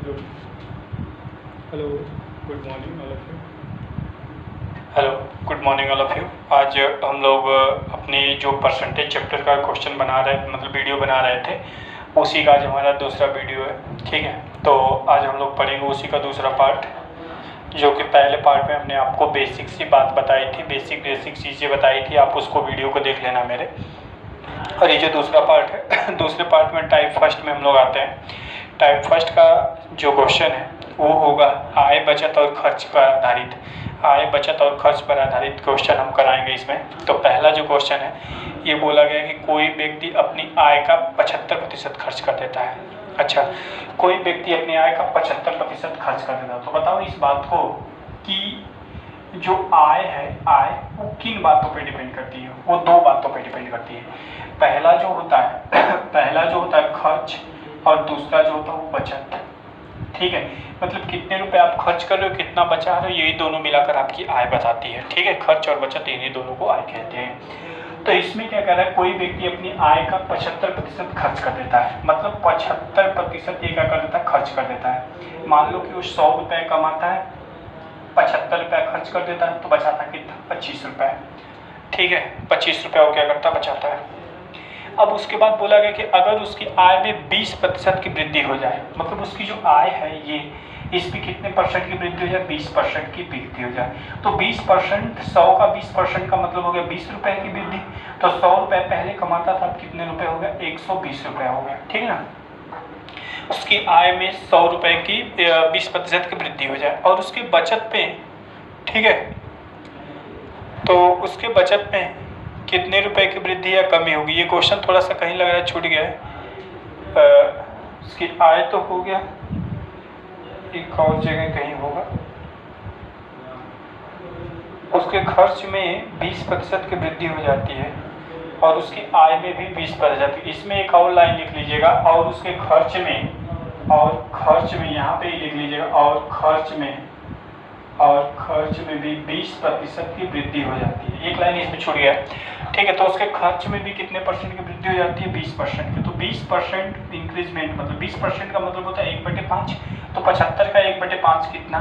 Hello hello good morning all of you. Hello good morning all of you. आज हम लोग अपनी जो परसेंटेज चैप्टर का क्वेश्चन बना रहे मतलब वीडियो बना रहे थे, उसी का आज हमारा दूसरा वीडियो है। ठीक है, तो आज हम लोग पढ़ेंगे उसी का दूसरा पार्ट, जो कि पहले पार्ट में हमने आपको बेसिक सी बात बताई थी, बेसिक चीज़ें बताई थी। आप उसको वीडियो को देख लेना मेरे। और ये जो दूसरा पार्ट है दूसरे पार्ट में टाइप फर्स्ट में हम लोग आते हैं। टाइप फर्स्ट का जो क्वेश्चन है वो होगा आय बचत और खर्च पर आधारित। आय बचत और खर्च पर आधारित क्वेश्चन हम कराएंगे इसमें। तो पहला जो क्वेश्चन है ये बोला गया कि कोई व्यक्ति अपनी आय का 75% खर्च कर देता है। अच्छा, कोई व्यक्ति अपनी आय का 75% खर्च कर देता है। तो बताओ इस बात को कि जो आय है, आय वो किन बातों पे डिपेंड करती है? वो दो बातों पे डिपेंड करती है। पहला जो होता है खर्च, और दूसरा जो होता है वो बचत। ठीक है, मतलब कितने रुपए आप खर्च कर रहे हो, कितना बचा रहे हो, यही दोनों मिलाकर आपकी आय बताती है। ठीक है, खर्च और बचत इन्हीं दोनों को आय कहते हैं। तो इसमें क्या कह रहा है, कोई व्यक्ति अपनी आय का 75% खर्च कर देता है। मतलब 75% ये क्या कर देता है, खर्च कर देता है। मान लो कि वो 100 रुपये कमाता है, 75 रुपये खर्च कर देता है, तो बचाता कितना, 25 रुपये। ठीक है, 25 रुपये वो क्या करता है, बचाता है। अब उसके बाद बोला गया कि अगर उसकी आय में 20% की वृद्धि हो जाए, मतलब उसकी जो आय है ये, इसमें कितने परसेंट की वृद्धि हो जाए, 20% की वृद्धि हो जाए। तो 20%, 100 का 20% का मतलब हो गया 20 रुपये की वृद्धि। तो 100 रुपये पहले कमाता था, अब कितने रुपए हो गया, 120 रुपये हो गया। ठीक है ना, उसकी आय में 100 रुपये की 20% की वृद्धि हो जाए। और उसकी बचत पे, ठीक है, तो उसके बचत में कितने रुपए की वृद्धि या कमी होगी। ये क्वेश्चन थोड़ा सा कहीं लग रहा है छूट गया है। उसकी आय तो हो गया, एक और जगह कहीं होगा। उसके खर्च में 20% की वृद्धि हो जाती है और उसकी आय में भी 20%। इसमें एक और लाइन लिख लीजिएगा, और उसके खर्च में यहाँ पे ही लिख लीजिएगा, और खर्च में भी 20% की वृद्धि हो जाती है। एक लाइन इसमें छूट गया है। ठीक है, तो उसके खर्च में भी कितने परसेंट की वृद्धि हो जाती है, 20% की। तो 20% इंक्रीजमेंट, मतलब 20% का मतलब होता है 1/5। तो 75 का 1/5 कितना,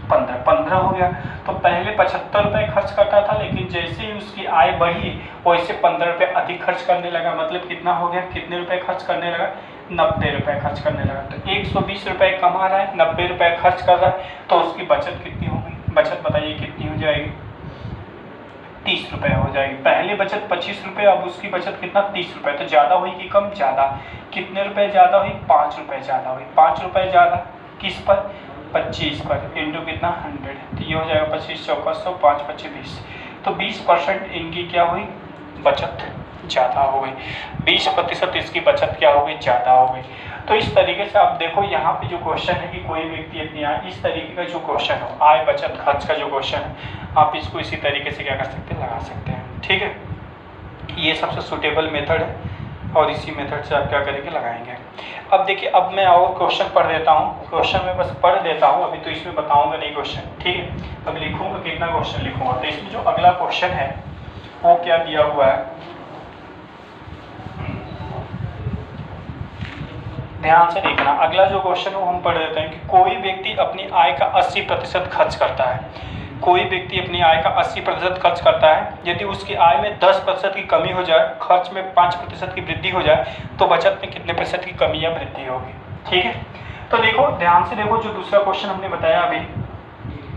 15 हो गया। तो पहले 75 रुपये खर्च करता था, लेकिन जैसे ही उसकी आय बढ़ी वैसे 15 रुपये अधिक खर्च करने लगा। मतलब कितना हो गया, कितने रुपए खर्च करने लगा, 90 रुपये खर्च करने लगा। तो 120 रुपये कमा रहा है, 90 रुपये खर्च कर रहा है, तो उसकी बचत कितनी होगी, बचत बताइए कितनी हो जाएगी, 30 रुपये हो जाएगी। पहले बचत 25 रुपये, अब उसकी बचत कितना, 30 रुपये। तो ज़्यादा हुई कि कम, ज़्यादा। कितने रुपए ज़्यादा हुई, 5 रुपये ज़्यादा हुई। 5 रुपये ज़्यादा किस पर, 25 पर, इंटू कितना, 100। तो ये हो जाएगा 25 चौका 100, 5 25 20। तो 20% इनकी क्या हुई, बचत ज़्यादा हो गई। 20% इसकी बचत क्या हो गई, ज़्यादा हो गई। तो इस तरीके से आप देखो यहाँ पे जो क्वेश्चन है कि कोई व्यक्ति अपनी आय, इस तरीके का जो क्वेश्चन हो, आय बचत खर्च का जो क्वेश्चन है, आप इसको इसी तरीके से क्या कर सकते हैं, लगा सकते हैं। ठीक है, ये सबसे सुटेबल मेथड है और इसी मेथड से आप क्या करेंगे, लगाएंगे। अब देखिए, अब मैं और क्वेश्चन पढ़ देता हूँ। क्वेश्चन में बस पढ़ देता हूँ, अभी तो इसमें बताऊंगा नहीं क्वेश्चन। ठीक है, अब लिखूंगा, कितना क्वेश्चन लिखूंगा। तो इसमें जो अगला क्वेश्चन है वो क्या दिया हुआ है, ध्यान से देखना। अगला जो क्वेश्चन है वो हम पढ़ देते हैं कि कोई व्यक्ति अपनी आय का 80% खर्च करता है। कोई व्यक्ति अपनी आय का 80% खर्च करता है। यदि उसकी आय में 10% की कमी हो जाए, खर्च में 5% की वृद्धि हो जाए, तो बचत में कितने प्रतिशत की कमी या वृद्धि होगी। ठीक है, तो देखो ध्यान से देखो, जो दूसरा क्वेश्चन हमने बताया अभी,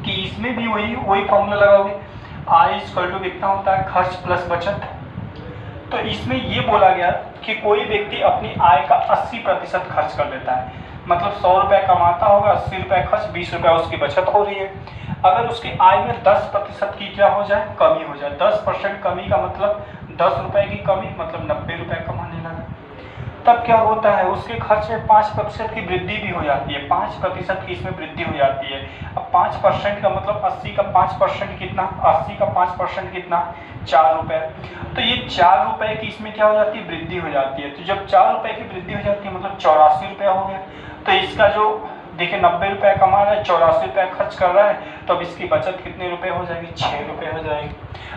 कि इसमें भी वही फॉर्मूला लगाओगे। आय इक्वल टू कितना होता है, खर्च प्लस बचत। तो इसमें ये बोला गया कि कोई व्यक्ति अपनी आय का 80% खर्च कर लेता है। मतलब 100 रुपये कमाता होगा, 80 रुपये खर्च, 20 रुपये उसकी बचत हो रही है। अगर उसकी आय में 10% की क्या हो जाए, कमी हो जाए। 10% कमी का मतलब 10 रुपये की कमी, मतलब 90 रुपये कमाने लगा। तब क्या होता है, उसके खर्च में 5% की वृद्धि भी हो जाती है। 5% की इसमें वृद्धि हो जाती है। अब 5% का मतलब 80 का 5% कितना, 80 का 5% कितना, 4 रुपये। तो ये 4 रुपये की इसमें क्या हो जाती है, वृद्धि हो जाती है। तो जब 4 रुपये की वृद्धि हो जाती है मतलब 84 रुपये हो गया। तो इसका जो देखिए 90 रुपये कमा रहा है, 84 रुपये खर्च कर रहा है, तो अब इसकी बचत कितने रुपए हो जाएगी? 6 रुपये हो जाएगी।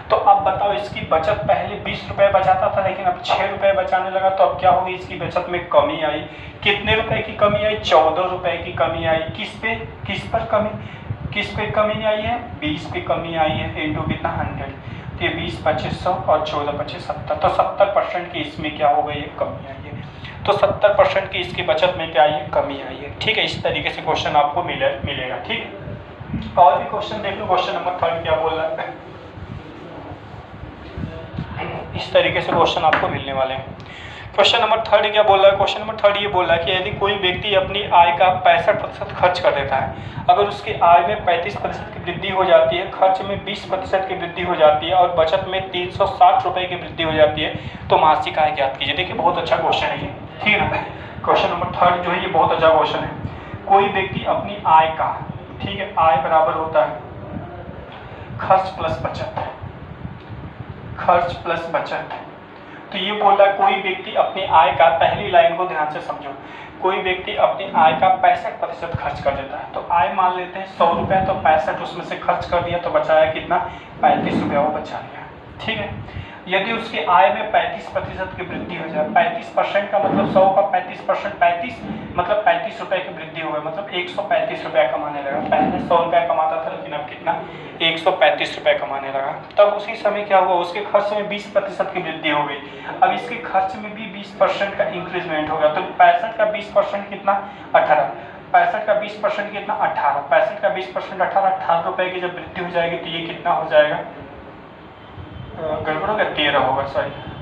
तो अब बताओ, इसकी बचत पहले 20 रुपये बचाता था, लेकिन अब 6 रुपये बचाने लगा, तो अब क्या होगी? इसकी बचत में कमी आई। कितने रुपए की कमी आई? 14 रुपये की कमी आई। किस पर कमी आई है? 20 पे कमी आई है, इंटू कितना? 100। तो ये 20 25 100 और 14 25 70, तो 70% की इसमें क्या हो गई है? कमी आई है। तो 70% की इसकी बचत में क्या आई है? कमी आई है। ठीक है, इस तरीके से क्वेश्चन आपको मिलेगा। ठीक है, और भी क्वेश्चन देख लो। क्वेश्चन नंबर 3 क्या बोल रहा है? इस तरीके से क्वेश्चन आपको मिलने वाले हैं। क्वेश्चन नंबर 3 क्या बोल रहा है? क्वेश्चन नंबर 3 ये बोल रहा है कि यदि कोई व्यक्ति अपनी आय का 65% खर्च कर देता है, अगर उसकी आय में 35% की वृद्धि हो जाती है, खर्च में 20% की वृद्धि हो जाती है और बचत में 360 रुपये की वृद्धि हो जाती है, तो मासिक आय ज्ञात कीजिए। देखिए बहुत अच्छा क्वेश्चन है ये, ठीक है ना। क्वेश्चन नंबर 3 जो है ये बहुत अच्छा क्वेश्चन है। कोई व्यक्ति अपनी आय का, ठीक है, आय बराबर होता है खर्च प्लस बचत। तो ये बोल रहा है कोई व्यक्ति अपनी आय का, पहली लाइन को ध्यान से समझो, कोई व्यक्ति अपनी आय का 65% खर्च कर देता है। तो आय मान लेते हैं 100 रुपये, तो 65 उसमें से खर्च कर दिया, तो बचाया कितना? 35 रुपया वो बचा लिया। ठीक है, यदि उसकी आय में 35% की वृद्धि हो जाए, 35% का मतलब 100 का 35%, 35 मतलब 35 रुपये की वृद्धि हो गई, मतलब 135 रुपया कमाने लगा। पहले 100 रुपया कमाता था, लेकिन अब कितना? 135 रुपये कमाने लगा। तब उसी समय क्या हुआ? उसके खर्च में 20% की वृद्धि हो गई। अब इसके खर्च में भी 20% का इंक्रीजमेंट हो गया। तो 65 का 20% कितना? 18। 65 का 20% कितना? 18। 65 का 20% 18 रुपये की जब वृद्धि हो जाएगी, तो ये कितना हो जाएगा? गड़बड़ हो गया, 13 होगा, सॉरी।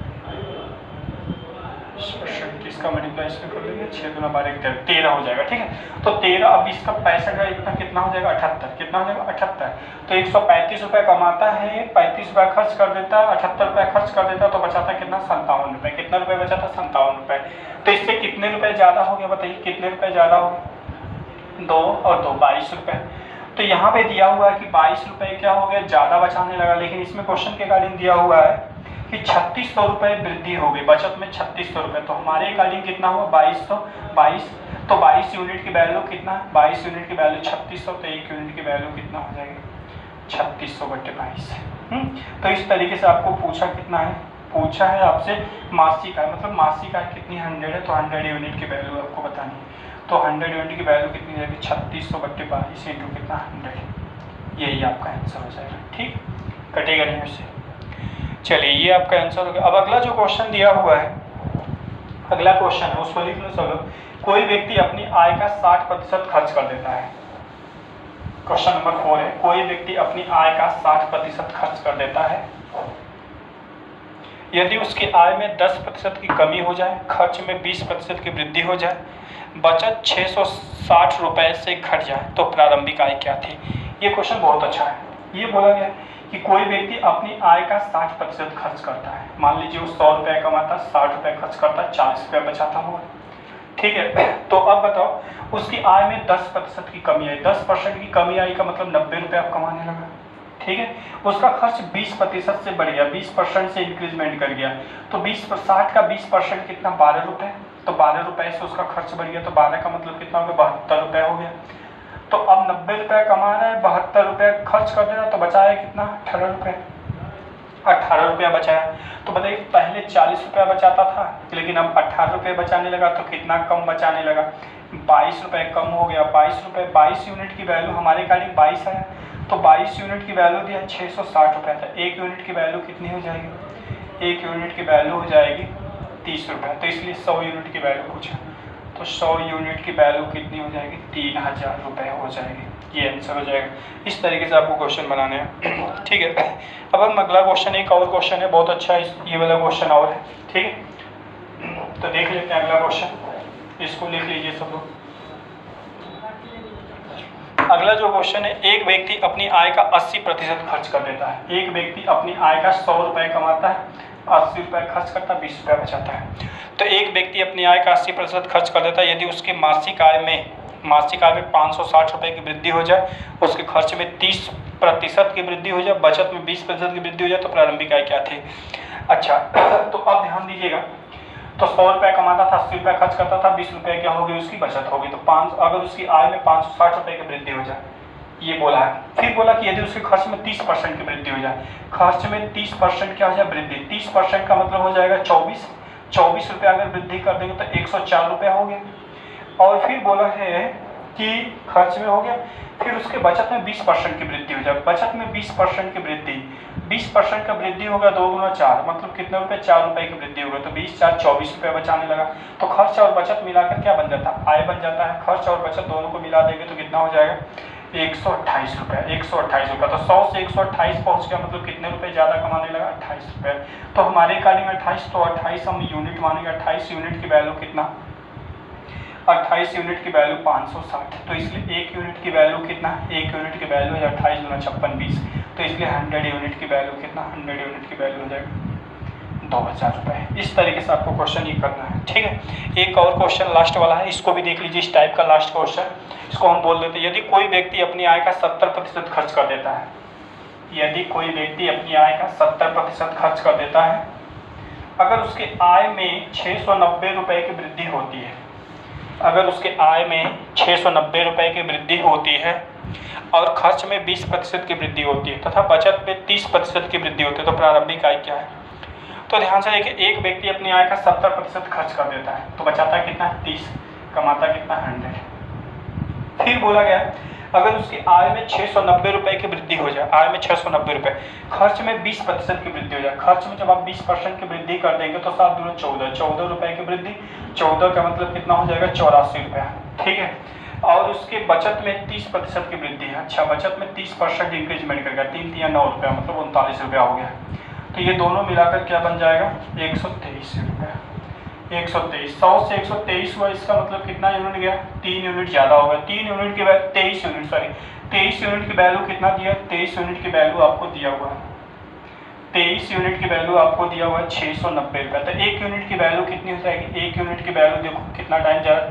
इसका मल्टीप्लाई इसमें कर लेंगे, 6 गुना 12 13 हो जाएगा। ठीक है, तो 13। अब इसका 65 का इतना कितना हो जाएगा? 78। कितना हो जाएगा? 78। तो 135 रुपये कमाता है, 35 रुपये खर्च कर देता है, 78 रुपये खर्च कर देता है, तो बचाता कितना? 57 रुपये। कितना रुपये बचाता? 57 रुपये। तो इससे कितने रुपये ज़्यादा हो गया? बताइए कितने रुपये ज़्यादा हो गए? 2 और 2 22 रुपये। तो यहाँ पे दिया हुआ है कि 22 रुपये क्या हो गया? ज़्यादा बचाने लगा, लेकिन इसमें क्वेश्चन के अकॉर्डिंग दिया हुआ है कि 3600 रुपये वृद्धि हो गई, बचत में 3600 रुपये। तो हमारे अकॉर्डिंग कितना हुआ? 2222। तो 22 यूनिट की वैल्यू कितना? 22 यूनिट की वैल्यू 3600, तो 1 यूनिट की वैल्यू कितना हो जाएगी? 3600/22। तो इस तरीके से आपको पूछा कितना है? पूछा है आपसे मासिक आय, मतलब मासिक आय कितनी? 100 है, तो 100 यूनिट की वैल्यू आपको बतानी है। तो 100 यूनिट की वैल्यू कितनी जाएगी? 3600/22 इंटू कितना? 100। यही आपका आंसर हो जाएगा। ठीक, कटेगा नहीं उससे। चलिए, ये आपका आंसर हो गया। अब अगला जो क्वेश्चन दिया हुआ है, अगला क्वेश्चन है, उसको लिख लो सब लोग। कोई व्यक्ति अपनी आय का 60% खर्च कर देता है। क्वेश्चन नंबर 4 है, कोई व्यक्ति अपनी आय का 60% खर्च कर देता है। यदि उसकी आय में 10% की कमी हो जाए, खर्च में 20% की वृद्धि हो जाए, बचत 660 रुपये से घट जाए, तो प्रारंभिक आय क्या थी? ये क्वेश्चन बहुत अच्छा है। ये बोला गया कि कोई व्यक्ति अपनी आय का 60% खर्च करता है। मान लीजिए वो 100 रुपये कमाता, 60 रुपये खर्च करता, 40 रुपये बचाता हुआ। ठीक है, तो अब बताओ, उसकी आय में 10% की कमी आई। 10% की कमी आई का मतलब 90 रुपये अब कमाने लगा। ठीक है, उसका खर्च 20% से बढ़ गया, 20% से इंक्रीजमेंट कर गया। तो 60 का 20% कितना? 12 रुपये। तो 12 रुपये से उसका खर्च बढ़ गया, तो 12 का मतलब कितना हो गया? 72 रुपये हो गया। तो अब 90 रुपये कमा रहा है, 72 रुपये खर्च कर दे रहा, तो बचाया कितना? 18 रुपये। 18 रुपया बचाया। तो बताइए, पहले 40 रुपया बचाता था, लेकिन अब 18 रुपये बचाने लगा, तो कितना कम बचाने लगा? 22 रुपये कम हो गया। 22 रुपये, 22 यूनिट की वैल्यू हमारे अकॉर्डिंग 22 आया, तो 22 यूनिट की वैल्यू दिया 660 रुपये था। 1 यूनिट की वैल्यू कितनी हो जाएगी? 1 यूनिट की वैल्यू हो जाएगी 30 रुपये। तो इसलिए 100 यूनिट की वैल्यू पूछा, तो 100 यूनिट की वैल्यू कितनी हो जाएगी? 3000 रुपये हो जाएगी। ये आंसर हो जाएगा। इस तरीके से आपको क्वेश्चन बनाने हैं। ठीक है, अब हम अगला क्वेश्चन, एक और क्वेश्चन है बहुत अच्छा, ये वाला क्वेश्चन और है। ठीक है, तो देख लेते हैं अगला क्वेश्चन, इसको लिख लीजिए सब लोग। अगला जो क्वेश्चन है, एक व्यक्ति अपनी आय का 80% खर्च कर देता है। एक व्यक्ति अपनी आय का 100 रुपये कमाता है, 80 रुपये खर्च करता है, 20 रुपये बचाता है। तो एक व्यक्ति अपनी आय का 80% खर्च कर देता है। यदि उसकी मासिक आय में 560 रुपये की वृद्धि हो जाए, उसके खर्च में 30% की वृद्धि हो जाए, बचत में 20% की वृद्धि हो जाए, तो प्रारंभिक आय क्या थी? अच्छा, तो अब ध्यान दीजिएगा। तो 100 रुपये कमाता था, 80 रुपये खर्च करता था, 20 रुपये क्या होगी उसकी बचत होगी। तो 5 अगर उसकी आय में 560 रुपये की वृद्धि हो जाए, ये बोला है। फिर बोला कि यदि उसके खर्च में 30% की वृद्धि हो जाए, खर्च में 30% क्या हो जाए वृद्धि, 30% का मतलब हो जाएगा 24 रुपये अगर वृद्धि कर देंगे तो 104 रुपये हो गए। और फिर बोला है कि खर्च में हो गया, फिर उसके बचत में 20% की वृद्धि हो जाए, बचत में 20% की वृद्धि, 20% का वृद्धि होगा 2 गुना 4 मतलब कितने रुपए, 4 रुपये की वृद्धि होगा। तो 20 4 24 रुपये बचाने लगा। तो खर्च और बचत मिलाकर क्या बन जाता है, आय बन जाता है। खर्च और बचत दोनों को मिला देंगे तो कितना हो जाएगा 128 रुपये, 128 रुपये। तो 100 से 128 पहुँच गया, मतलब कितने रुपये ज़्यादा कमाने लगा, 28 रुपये। तो हमारे अकॉर्डिंग 28, तो 28 हम यूनिट मानेंगे, 28 यूनिट की वैल्यू कितना, 28 यूनिट की वैल्यू 560। तो इसलिए 1 यूनिट की वैल्यू कितना, 1 यूनिट की वैल्यू है 28 गुना 56 20। तो इसलिए 100 यूनिट की वैल्यू कितना, 100 यूनिट की वैल्यू हो जाएगा 2000 रुपये। इस तरीके से आपको क्वेश्चन ये करना है, ठीक है। एक और क्वेश्चन लास्ट वाला है, इसको भी देख लीजिए। इस टाइप का लास्ट क्वेश्चन, इसको हम बोल देते हैं, यदि कोई व्यक्ति अपनी आय का 70% खर्च कर देता है, यदि कोई व्यक्ति अपनी आय का 70% खर्च कर देता है, अगर उसके आय में 690 रुपये की वृद्धि होती है, अगर उसके आय में 690 रुपये की वृद्धि होती है और खर्च में 20% की वृद्धि होती है तथा बचत में 30% की वृद्धि होती है, तो प्रारंभिक आय क्या है। तो ध्यान से देखिए, एक व्यक्ति अपनी आय का 70% खर्च कर देता है तो बचाता कितना, 30, कमाता कितना, 100। फिर बोला गया अगर उसकी आय में 690 रुपये की वृद्धि हो जाए, आय में 690 रुपये, खर्च में 20% की वृद्धि हो जाए, खर्च में जब आप 20% की वृद्धि कर देंगे तो 7 दूना 14 रुपये की वृद्धि, 14 का मतलब कितना हो जाएगा 84 रुपये, ठीक है। और उसके बचत में 30% की वृद्धि है, अच्छा बचत में 30% इंक्रीजमेंट कर गया, 3 3 9 रुपये मतलब 39 रुपया हो गया। तो ये दोनों मिलाकर क्या बन जाएगा 123 रुपये, 123। 100 से 123 हुआ, इसका मतलब कितना यूनिट गया, 3 यूनिट ज़्यादा होगा। 3 यूनिट की वैल्यू 23 यूनिट, सॉरी 23 यूनिट की वैल्यू कितना दिया, 23 यूनिट की वैल्यू आपको दिया हुआ है, 23 यूनिट की वैल्यू आपको दिया हुआ है 690 रुपये। तो 1 यूनिट की वैल्यू कितनी हो जाएगी, 1 यूनिट की वैल्यू देखो कितना टाइम जा रहा है,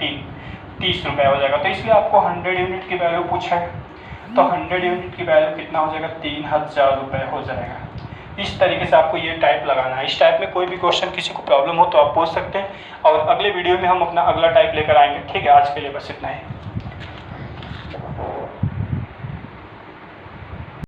30 रुपये हो जाएगा। तो इसलिए आपको 100 यूनिट की वैल्यू पूछा है, तो 100 यूनिट की वैल्यू कितना हो जाएगा, 3000 रुपये हो जाएगा। इस तरीके से आपको ये टाइप लगाना है। इस टाइप में कोई भी क्वेश्चन किसी को प्रॉब्लम हो तो आप पूछ सकते हैं, और अगले वीडियो में हम अपना अगला टाइप लेकर आएंगे, ठीक है। आज के लिए बस इतना ही।